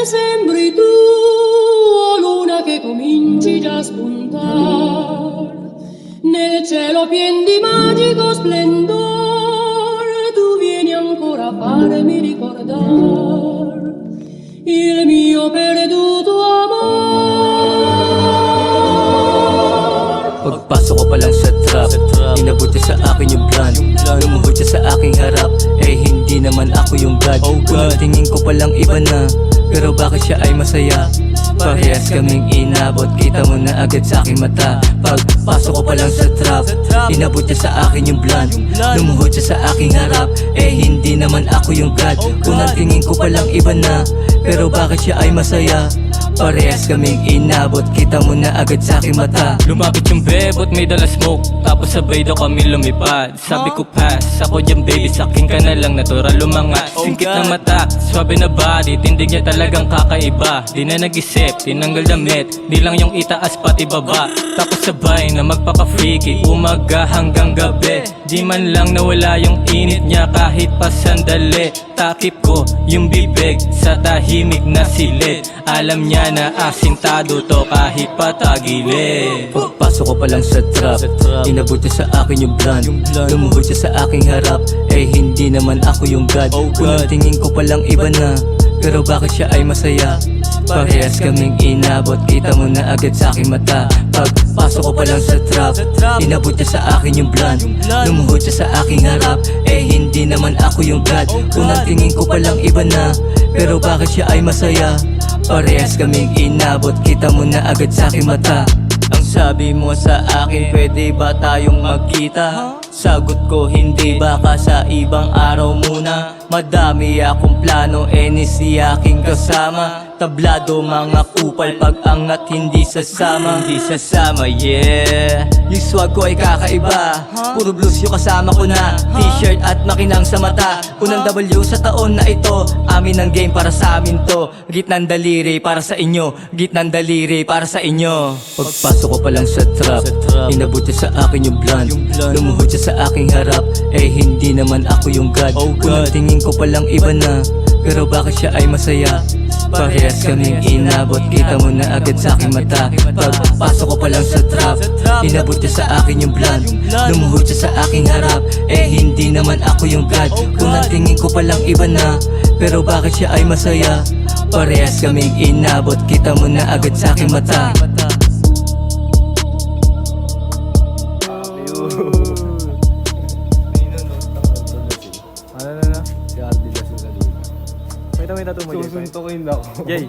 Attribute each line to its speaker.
Speaker 1: sembri tu, o luna che cominci già a spuntar nel cielo pien di magico splendore. Tu vieni ancora a farmi ricordar il mio perduto amor.
Speaker 2: Pagpasok ko pa lang sa trap, inabot niya sa akin yung plan. Lumuhod siya sa aking harap, eh hindi naman ako yung God. Kung tingin ko palang iba na, pero bakit siya ay masaya? Parehas kaming inabot, kita mo na agad sa aking mata. Pagpasok ko pa lang sa trap, inabot niya sa akin yung plan. Lumuhod siya sa aking harap, eh hindi naman ako yung God. Kung tingin ko palang iba na, pero bakit siya ay masaya? Parehas kaming inabot, kita mo na agad sa aking mata. Lumapit yung bebot, may dala smoke, tapos sabay daw kami lumipad. Sabi ko pass, ako dyan baby, sakin ka na lang, natural lumangat. Singkit ng mata, swabe na body, tindig niya talagang kakaiba. Di na nag-isip, tinanggal damit, di lang yung itaas pati baba. Tapos sabay na magpapa-freaky, umaga hanggang gabi. Di man lang nawala yung init niya kahit pa sandali. Takip ko yung bibig sa tahimik na silid. Alam niya na asintado to kahit patagilid. Pagpasok ko pa lang sa trap, inabot niya sa akin yung plan. Lumuhod siya sa aking harap, eh hindi naman ako yung God. Kung tingin ko palang iba na, pero bakit siya ay masaya? Parehas kaming inabot, kita mo na agad sa aking mata. Pagpasok ko pa lang sa trap, inabot niya sa akin yung plan. Lumuhod siya sa aking harap, eh hindi naman ako yung God. Kung tingin ko palang iba na, pero bakit siya ay masaya? Parehas kaming inabot, kita mo na agad sa aking mata. Ang sabi mo sa akin, pwede ba tayong magkita? Sagot ko hindi, baka sa ibang araw muna. Madami akong plano, si aking kasama. Tablado mga kupal, pag angat hindi sasama. Hindi sasama, yeah. Yung swag ko ay kakaiba, puro blues yung kasama ko na. T-shirt at makinang sa mata, unang W sa taon na ito. Amin ang game, para sa amin to. Gitnang daliri para sa inyo, gitnang daliri para sa inyo. Pagpasok ko pa lang sa trap, inabot niya sa akin yung plan. Lumuhod siya sa aking harap, eh hindi naman ako yung God. Kung tingin ko palang iba na, pero bakit siya ay masaya? Parehas kaming inabot, kita mo na agad sa aking mata. Pagpasok ko pa lang sa trap, inabot niya sa akin yung plan. Lumuhod siya sa aking harap, eh hindi naman ako yung God. Kung tingin ko palang iba na, pero bakit siya ay masaya? Parehas kaming inabot, kita mo na agad sa aking mata.
Speaker 3: Ano na? Si Ardy Lasing sa dulo. May tatumay.
Speaker 4: Susuntukin ako.
Speaker 3: Jay.